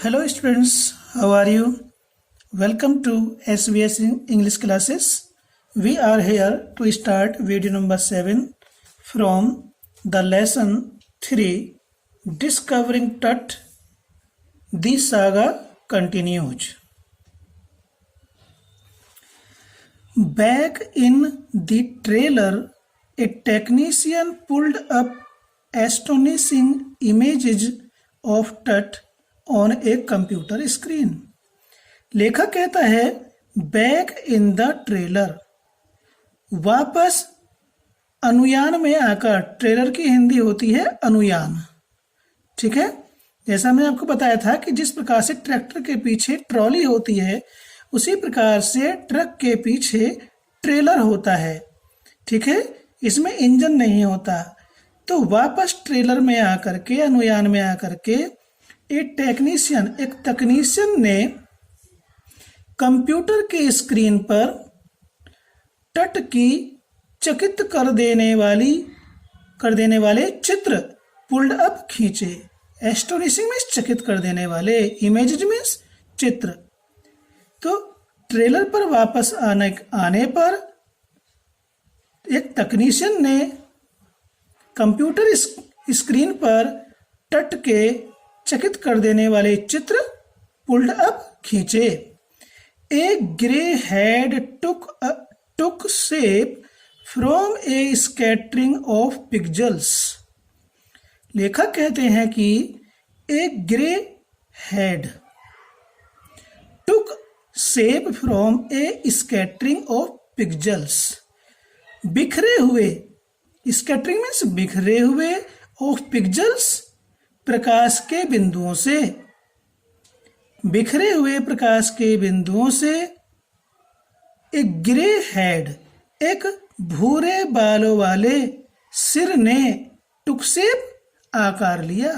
Hello students, how are you? Welcome to SBS English classes. We are here to start video number 7 from the lesson 3 Discovering Tut. The saga continues. Back in the trailer, a technician pulled up astonishing images of Tut on a computer screen. लेखक कहता है back in the trailer, वापस अनुयान में आकर। Trailer की हिंदी होती है अनुयान। ठीक है, जैसा मैंने आपको बताया था कि जिस प्रकार से ट्रैक्टर के पीछे ट्रॉली होती है उसी प्रकार से ट्रक के पीछे ट्रेलर होता है। ठीक है, इसमें इंजन नहीं होता। तो वापस ट्रेलर में आकर के, अनुयान में आकर के एक तकनीशियन ने कंप्यूटर के स्क्रीन पर टट की चकित कर देने वाले चित्र पुल्ड अप खींचे। एस्टोनिशिंग मीन्स चकित कर देने वाले, इमेजेस मीन्स चित्र। तो ट्रेलर पर वापस आने पर एक तकनीशियन ने कंप्यूटर स्क्रीन पर टट के चकित कर देने वाले चित्र पुल्ड अप खींचे। A grey head took shape from a scattering of pixels. लेखक कहते हैं कि एक grey head took shape from a scattering of pixels. बिखरे हुए, स्कैटरिंग मीन्स बिखरे हुए, ऑफ पिक्सेल्स प्रकाश के बिंदुओं से। बिखरे हुए प्रकाश के बिंदुओं से एक ग्रे हेड, एक भूरे बालों वाले सिर ने टुकशेप आकार लिया।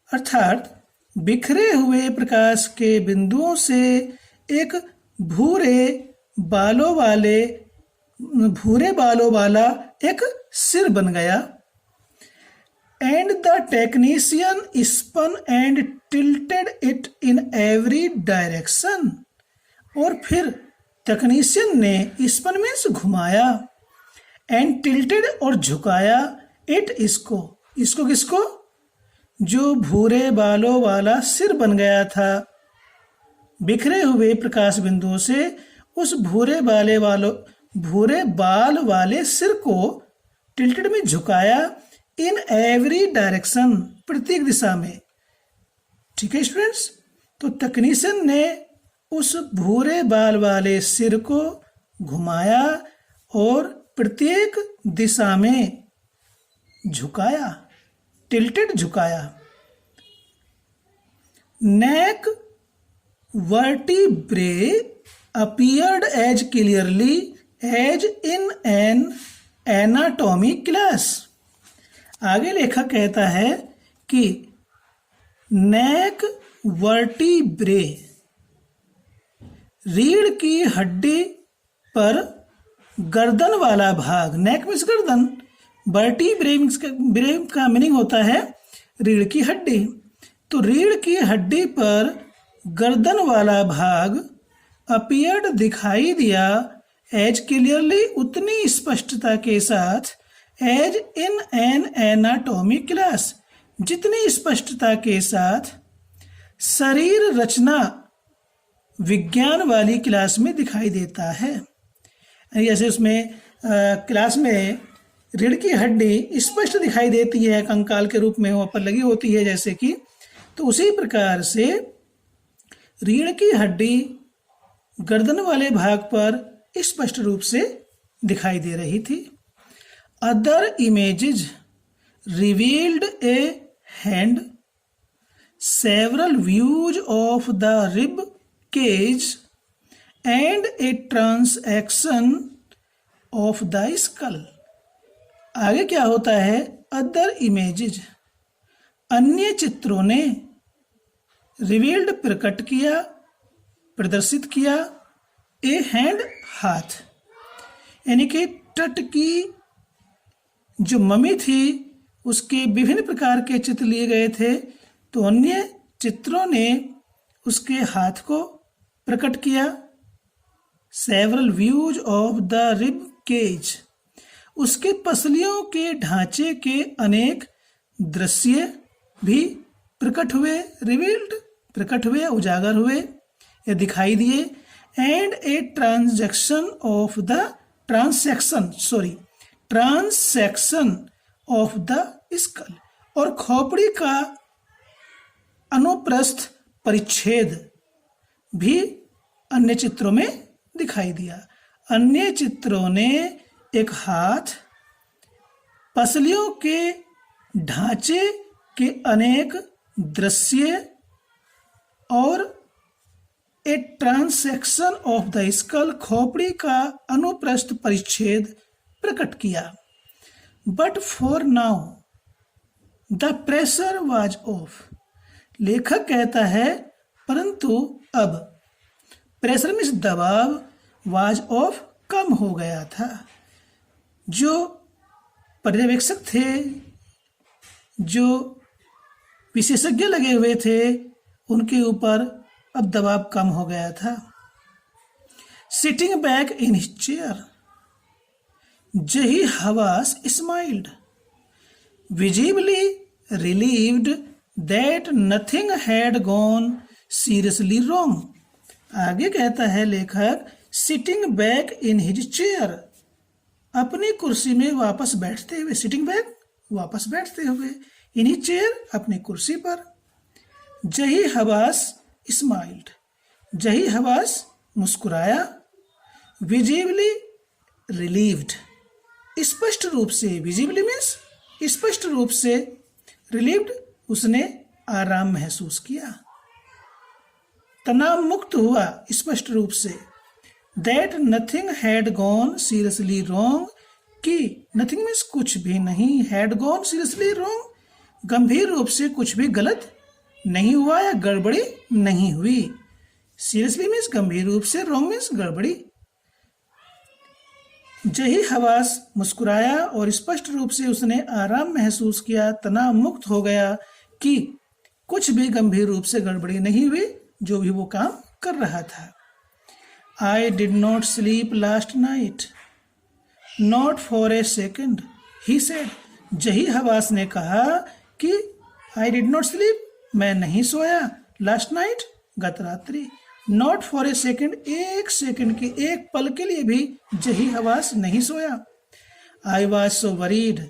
अर्थात बिखरे हुए प्रकाश के बिंदुओं से एक भूरे बालों वाला एक सिर बन गया। And the technician spun and tilted it in every direction. और फिर तकनीशियन ने स्पन मीन्स घुमाया, एंड टिल्टेड और झुकाया, इट इसको किसको, जो भूरे बालों वाला सिर बन गया था। बिखरे हुए प्रकाश बिंदुओं से उस भूरे बाल वाले सिर को टिल्टेड में झुकाया, इन एवरी डायरेक्शन, प्रत्येक दिशा में। ठीक है स्टूडेंट्स, तो तकनीशियन ने उस भूरे बाल वाले सिर को घुमाया और प्रत्येक दिशा में झुकाया, टिल्टेड झुकाया। Neck vertebrae appeared as clearly as in an anatomy class. आगे लेखक कहता है कि नेक वर्टिब्रे, रीढ़ की हड्डी पर गर्दन वाला भाग। नेक मीन्स गर्दन, वर्टिब्रे ब्रे का मीनिंग होता है रीढ़ की हड्डी। तो रीढ़ की हड्डी पर गर्दन वाला भाग अपीयर्ड दिखाई दिया, एज क्लियरली उतनी स्पष्टता के साथ, as in an anatomy class जितनी स्पष्टता के साथ शरीर रचना विज्ञान वाली क्लास में दिखाई देता है। जैसे उसमें क्लास में रीढ़ की हड्डी स्पष्ट दिखाई देती है, कंकाल के रूप में वहाँ पर लगी होती है जैसे कि, तो उसी प्रकार से रीढ़ की हड्डी गर्दन वाले भाग पर स्पष्ट रूप से दिखाई दे रही थी। Other images revealed a hand, several views of the rib cage, and a transaction of the skull. आगे क्या होता है? Other images, अन्य चित्रों ने, revealed प्रकट किया, प्रदर्शित किया, a hand हाथ, यानी कि टट की जो मम्मी थी उसके विभिन्न प्रकार के चित्र लिए गए थे। तो अन्य चित्रों ने उसके हाथ को प्रकट किया। Several views of the rib cage, उसके पसलियों के ढांचे के अनेक दृश्य भी प्रकट हुए, रिवील्ड प्रकट हुए, उजागर हुए या दिखाई दिए। And A transaction of the skull, और खोपड़ी का अनुप्रस्थ परिच्छेद भी अन्य चित्रों में दिखाई दिया। अन्य चित्रों ने एक हाथ, पसलियों के ढांचे के अनेक दृश्य और ए ट्रांसैक्शन ऑफ द स्कल, खोपड़ी का अनुप्रस्थ परिच्छेद प्रकट किया। But for now the pressure was of, लेखक कहता है परंतु अब, प्रेशर मीन्स दबाव, वाज ऑफ कम हो गया था। जो पर्यवेक्षक थे, जो विशेषज्ञ लगे हुए थे, उनके ऊपर अब दबाव कम हो गया था। Sitting back in his chair, Zahi Hawass smiled, visibly relieved that nothing had gone seriously wrong. आगे कहता है लेखक, sitting back in his chair, अपनी कुर्सी में वापस बैठते हुए, सिटिंग बैक वापस बैठते हुए, इन हिज चेयर अपनी कुर्सी पर। जही हवास स्माइल्ड, जही हवास मुस्कुराया, विजिबली रिलीव्ड, स्पष्ट रूप से, विजिबली मीन्स स्पष्ट रूप से, रिलीव्ड उसने आराम महसूस किया, तनाव मुक्त हुआ स्पष्ट रूप से। That nothing had gone seriously wrong, कि नथिंग मीन्स कुछ भी नहीं, हैड गॉन सीरियसली रॉन्ग, गंभीर रूप से कुछ भी गलत नहीं हुआ या गड़बड़ी नहीं हुई। सीरियसली मीन्स गंभीर रूप से, रॉन्ग मीन्स गड़बड़ी। जही हवास मुस्कुराया और स्पष्ट रूप से उसने आराम महसूस किया, तनाव मुक्त हो गया कि कुछ भी गंभीर रूप से गड़बड़ी नहीं हुई जो भी वो काम कर रहा था। I did not sleep last night, not for a second, he said. जही हवास ने कहा कि I did not sleep, मैं नहीं सोया, last night, गत रात्रि, not for a second, एक सेकंड की, एक पल के लिए भी जही हवास नहीं सोया। I was so worried,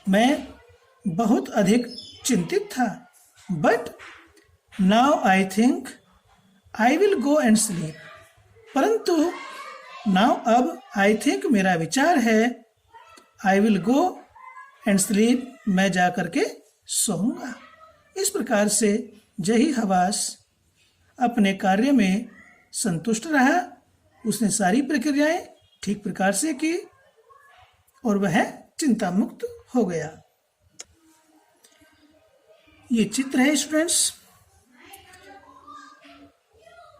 मैं बहुत अधिक चिंतित था। But now I think I will go and sleep, परंतु नाउ अब, आई थिंक मेरा विचार है, I will go and sleep, मैं जा करके सोऊंगा। इस प्रकार से जही हवास अपने कार्य में संतुष्ट रहा, उसने सारी प्रक्रियाएं ठीक प्रकार से की और वह चिंता मुक्त हो गया। ये चित्र है students,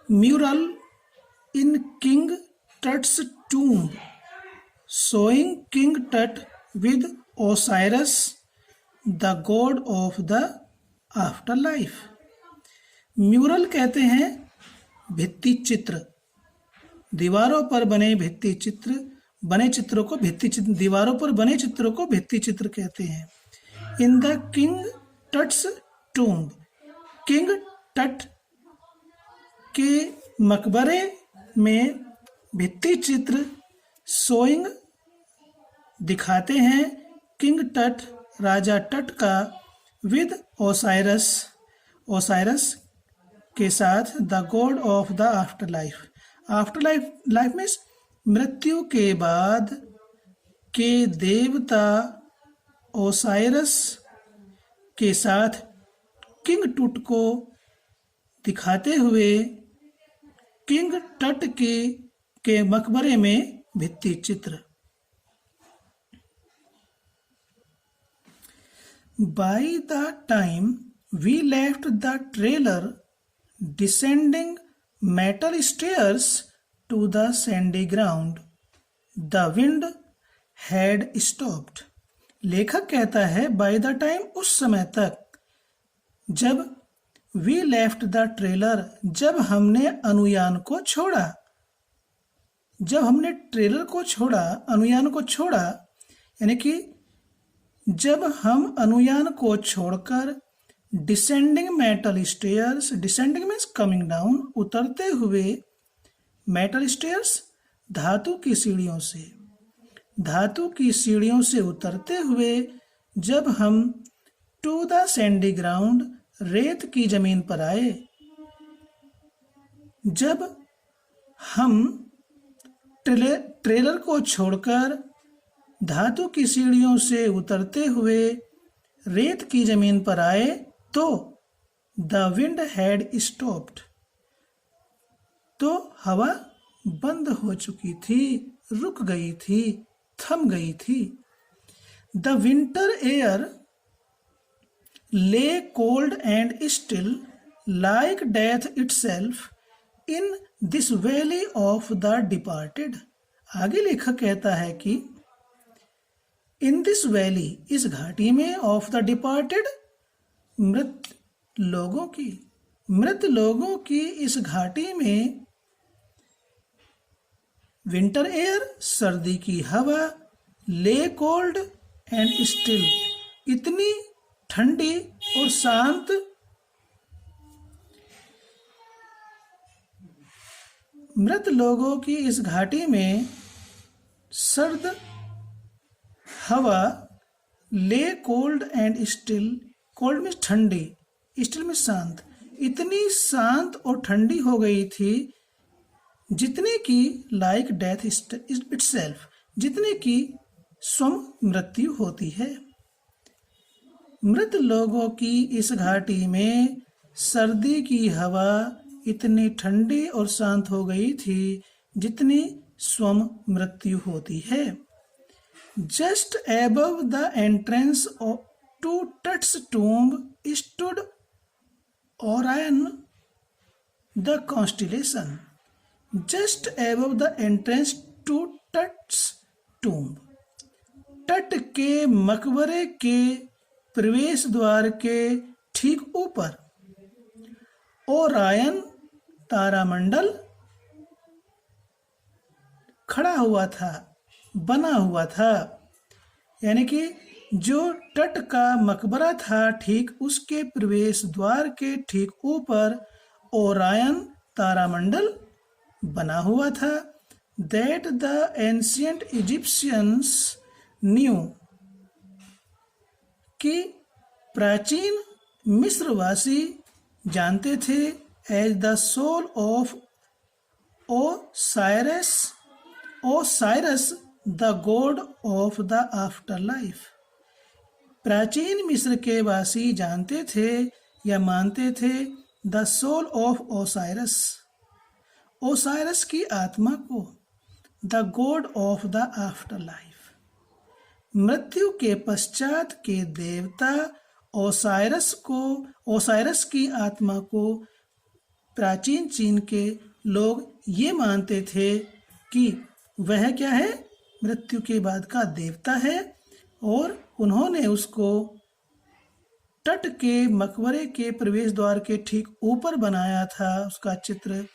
mural in King Tut's tomb, showing King Tut with Osiris, the god of the afterlife. Mural कहते हैं भित्ति चित्र, दीवारों पर बने भित्ति चित्र, बने चित्रों को भित्ति चित्र, दीवारों पर बने चित्रों को भित्ति चित्र कहते हैं। In the King Tut's tomb, King Tut के मकबरे में भित्ति चित्र शोइंग दिखाते हैं किंग टट, राजा टट का, विद ओसाइरस, ओसाइरस के साथ, the god of the after life, after life, life means मृत्यु के बाद के देवता ओसाइरस के साथ किंग टुट को दिखाते हुए किंग टट के मकबरे में भित्ति चित्र। By the time we left the trailer, descending metal stairs to the sandy ground, the wind had stopped. लेखक कहता है by the time, उस समय तक, जब वी लेफ्ट द ट्रेलर, जब हमने अनुयान को छोड़ा। जब हमने ट्रेलर को छोड़ा, अनुयान को छोड़ा, यानी कि जब हम अनुयान को छोड़कर descending metal stairs, descending means coming down, उतरते हुए मेटल स्टेयर्स धातु की सीढ़ियों से, धातु की सीढ़ियों से उतरते हुए जब हम टू द सैंडी ग्राउंड, रेत की जमीन पर आए। जब हम ट्रेलर को छोड़कर धातु की सीढ़ियों से उतरते हुए रेत की जमीन पर आए तो द विंड हैड स्टॉप्ड, तो हवा बंद हो चुकी थी, रुक गई थी, थम गई थी। द विंटर एयर ले cold and still like death itself in this valley of the departed. आगे लेखक कहता है कि इन दिस वैली, इस घाटी में, ऑफ द डिपार्टेड, मृत लोगों की इस घाटी में, विंटर एयर, सर्दी की हवा, ले कोल्ड एंड स्टिल, इतनी ठंडी और शांत, मृत लोगों की इस घाटी में सर्द हवा, ले कोल्ड एंड स्टिल, कोल्ड में ठंडी, स्टिल में शांत, इतनी शांत और ठंडी हो गई थी जितने की लाइक डेथ इटसेल्फ, जितने की स्वयं मृत्यु होती है। मृत लोगों की इस घाटी में सर्दी की हवा इतनी ठंडी और शांत हो गई थी जितनी स्वयं मृत्यु होती है। Just above the entrance to Tut's tomb stood Orion the constellation. Just above the entrance to Tut's tomb, Tut के मकबरे के प्रवेश द्वार के ठीक ऊपर ओरायन, तारामंडल, खड़ा हुआ था, बना हुआ था। यानी कि जो तट का मकबरा था ठीक उसके प्रवेश द्वार के ठीक ऊपर ओरायन, तारामंडल बना हुआ था। That the ancient Egyptians knew, कि प्राचीन मिस्रवासी जानते थे, as the soul of Osiris, Osiris the god of the afterlife. प्राचीन मिस्र के वासी जानते थे या मानते थे the soul of Osiris, Osiris की आत्मा को, the god of the afterlife, मृत्यु के पश्चात के देवता ओसाइरस को, ओसाइरस की आत्मा को प्राचीन चीन के लोग ये मानते थे कि वह क्या है, मृत्यु के बाद का देवता है, और उन्होंने उसको तट के मकबरे के प्रवेश द्वार के ठीक ऊपर बनाया था उसका चित्र।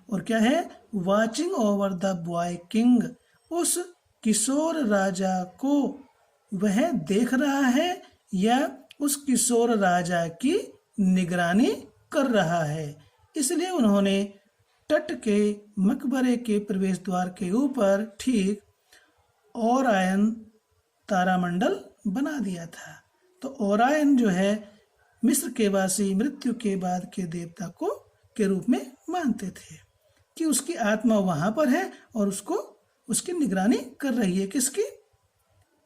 और क्या है, watching over the boy king, उस किशोर राजा को वह देख रहा है या उस किशोर राजा की निगरानी कर रहा है। इसलिए उन्होंने तट के मकबरे के प्रवेश द्वार के ऊपर ठीक ओरायन, तारामंडल बना दिया था। तो ओरायन जो है मिस्र के वासी मृत्यु के बाद के देवता को के रूप में मानते थे कि उसकी आत्मा वहां पर है और उसको उसकी निगरानी कर रही है, किसकी,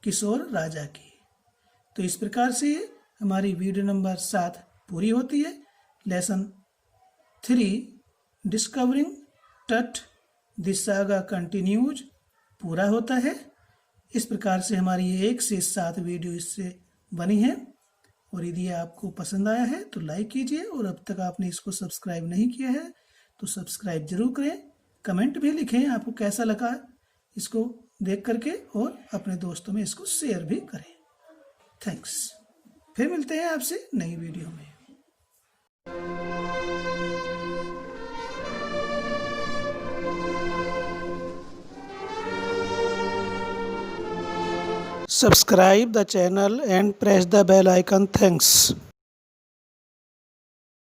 किशोर राजा की। तो इस प्रकार से हमारी वीडियो नंबर 7 पूरी होती है। लेसन 3 डिस्कवरिंग तट द सागा कंटिन्यूज पूरा होता है। इस प्रकार से हमारी ये 1 से 7 वीडियो इससे बनी है। और यदि आपको पसंद आया है तो लाइक कीजिए, और अब तक आपने इसको सब्सक्राइब नहीं किया है तो सब्सक्राइब जरूर करें। कमेंट भी लिखें आपको कैसा लगा इसको देख करके, और अपने दोस्तों में इसको शेयर भी करें। थैंक्स। फिर मिलते हैं आपसे नई वीडियो में। Subscribe the channel and press the bell icon. Thanks.